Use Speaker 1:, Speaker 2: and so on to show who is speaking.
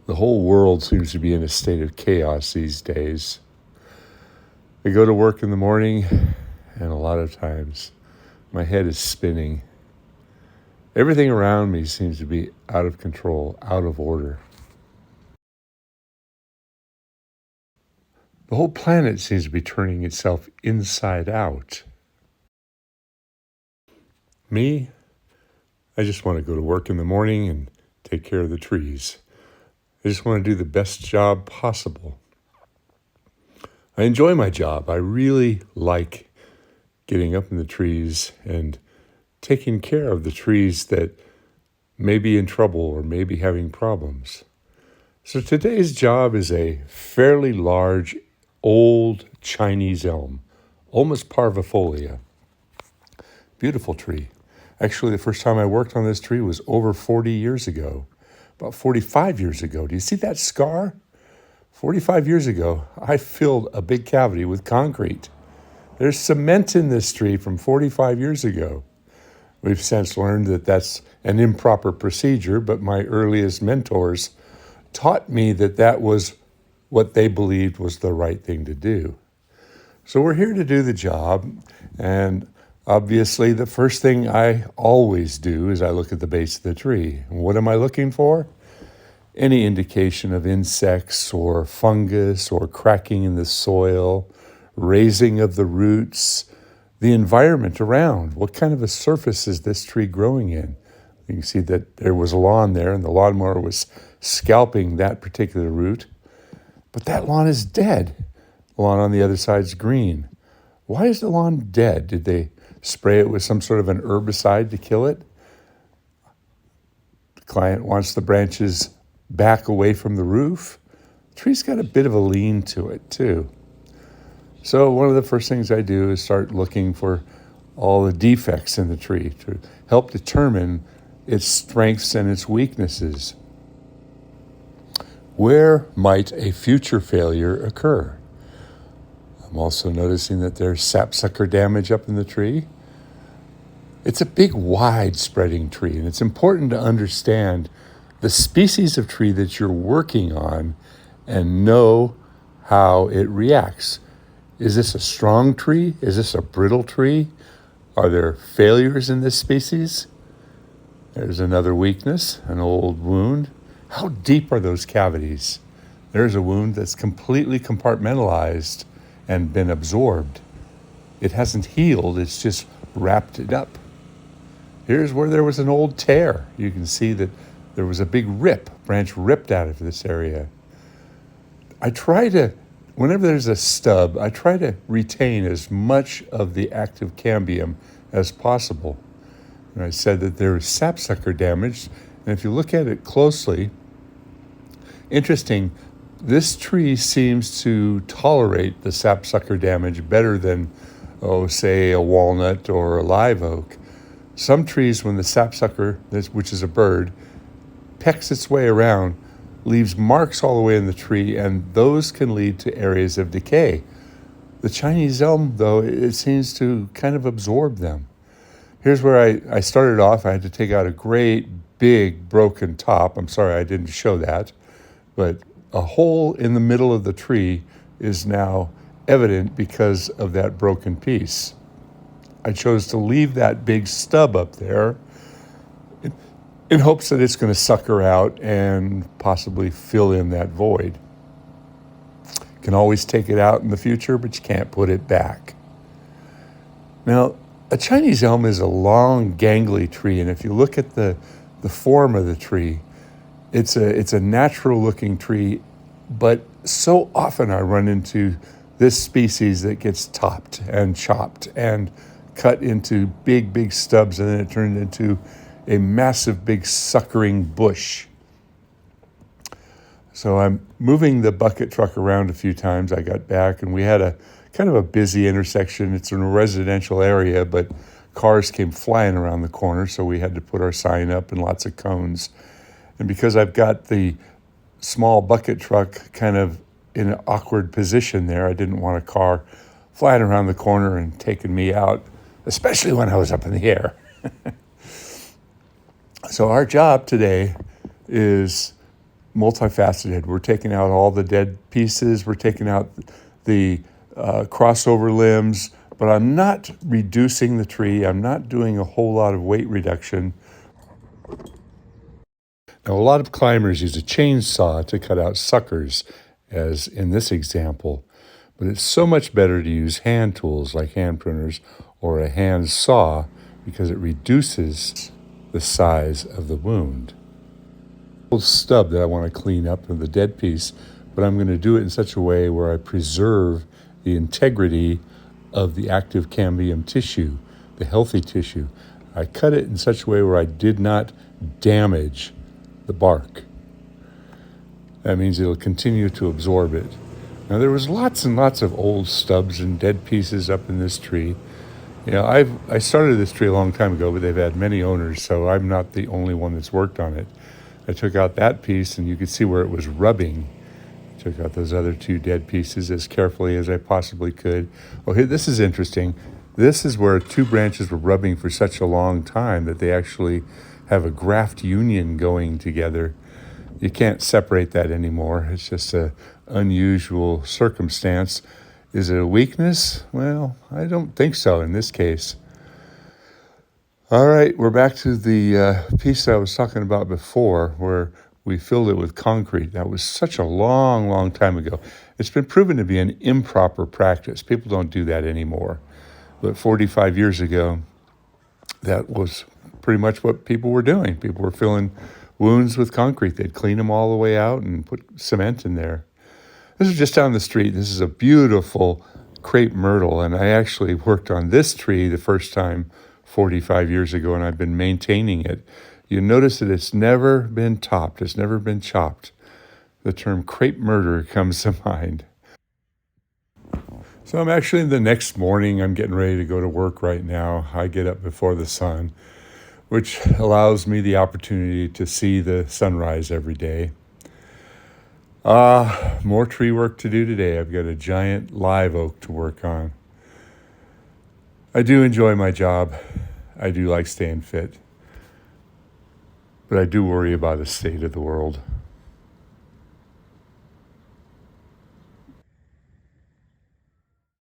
Speaker 1: The whole world seems to be in a state of chaos these days. I go to work in the morning, and a lot of times my head is spinning. Everything around me seems to be out of control, out of order. The whole planet seems to be turning itself inside out. Me, I just want to go to work in the morning and take care of the trees. I just want to do the best job possible. I enjoy my job. I really like getting up in the trees and taking care of the trees that may be in trouble or may be having problems. So today's job is a fairly large, old Chinese elm, Ulmus parvifolia. Beautiful tree. Actually, the first time I worked on this tree was over 40 years ago, about 45 years ago. Do you see that scar? 45 years ago, I filled a big cavity with concrete. There's cement in this tree from 45 years ago. We've since learned that that's an improper procedure, but my earliest mentors taught me that that was what they believed was the right thing to do. So we're here to do the job, and obviously the first thing I always do is I look at the base of the tree. And what am I looking for? Any indication of insects or fungus or cracking in the soil, raising of the roots, the environment around. What kind of a surface is this tree growing in? You can see that there was a lawn there and the lawnmower was scalping that particular root. But that lawn is dead. The lawn on the other side's green. Why is the lawn dead? Did they spray it with some sort of an herbicide to kill it? The client wants the branches back away from the roof. The tree's got a bit of a lean to it too. So one of the first things I do is start looking for all the defects in the tree to help determine its strengths and its weaknesses. Where might a future failure occur? I'm also noticing that there's sapsucker damage up in the tree. It's a big, wide-spreading tree, and it's important to understand the species of tree that you're working on and know how it reacts. Is this a strong tree? Is this a brittle tree? Are there failures in this species? There's another weakness, an old wound. How deep are those cavities? There's a wound that's completely compartmentalized and been absorbed. It hasn't healed, it's just wrapped it up. Here's where there was an old tear. You can see that there was a big branch ripped out of this area. Whenever there's a stub, I try to retain as much of the active cambium as possible. And I said that there is sapsucker damage, and if you look at it closely, interesting, this tree seems to tolerate the sapsucker damage better than, say, a walnut or a live oak. Some trees, when the sapsucker, which is a bird, pecks its way around, leaves marks all the way in the tree, and those can lead to areas of decay. The Chinese elm, though, it seems to kind of absorb them. Here's where I started off. I had to take out a great, big, broken top. I'm sorry I didn't show that, but a hole in the middle of the tree is now evident because of that broken piece. I chose to leave that big stub up there in hopes that it's going to sucker out and possibly fill in that void. You can always take it out in the future, but you can't put it back. Now, a Chinese elm is a long, gangly tree, and if you look at the form of the tree, it's a natural-looking tree, but so often I run into this species that gets topped and chopped and cut into big, big stubs, and then it turned into a massive, big, suckering bush. So I'm moving the bucket truck around a few times. I got back, and we had a kind of a busy intersection. It's in a residential area, but cars came flying around the corner, so we had to put our sign up and lots of cones. And because I've got the small bucket truck kind of in an awkward position there, I didn't want a car flying around the corner and taking me out, especially when I was up in the air. So our job today is multifaceted. We're taking out all the dead pieces, we're taking out the crossover limbs, but I'm not reducing the tree. I'm not doing a whole lot of weight reduction. Now, a lot of climbers use a chainsaw to cut out suckers, as in this example, but it's so much better to use hand tools like hand pruners or a hand saw because it reduces the size of the wound. Stub that I want to clean up of the dead piece, but I'm going to do it in such a way where I preserve the integrity of the active cambium tissue, the healthy tissue. I cut it in such a way where I did not damage the bark. That means it'll continue to absorb it. Now, there was lots and lots of old stubs and dead pieces up in this tree. I started this tree a long time ago, but they've had many owners, so I'm not the only one that's worked on it. I took out that piece, and you could see where it was rubbing. I took out those other two dead pieces as carefully as I possibly could. Oh, here, this is interesting. This is where two branches were rubbing for such a long time that they actually have a graft union going together. You can't separate that anymore. It's just an unusual circumstance. Is it a weakness? Well, I don't think so in this case. All right, we're back to the piece that I was talking about before where we filled it with concrete. That was such a long, long time ago. It's been proven to be an improper practice. People don't do that anymore. But 45 years ago, that was pretty much what people were doing. People were filling wounds with concrete. They'd clean them all the way out and put cement in there. This is just down the street. This is a beautiful crepe myrtle, and I actually worked on this tree the first time 45 years ago, and I've been maintaining it. You notice that it's never been topped. It's never been chopped. The term crepe myrtle comes to mind. So I'm actually the next morning. I'm getting ready to go to work right now. I get up before the sun, which allows me the opportunity to see the sunrise every day. More tree work to do today. I've got a giant live oak to work on. I do enjoy my job. I do like staying fit. But I do worry about the state of the world.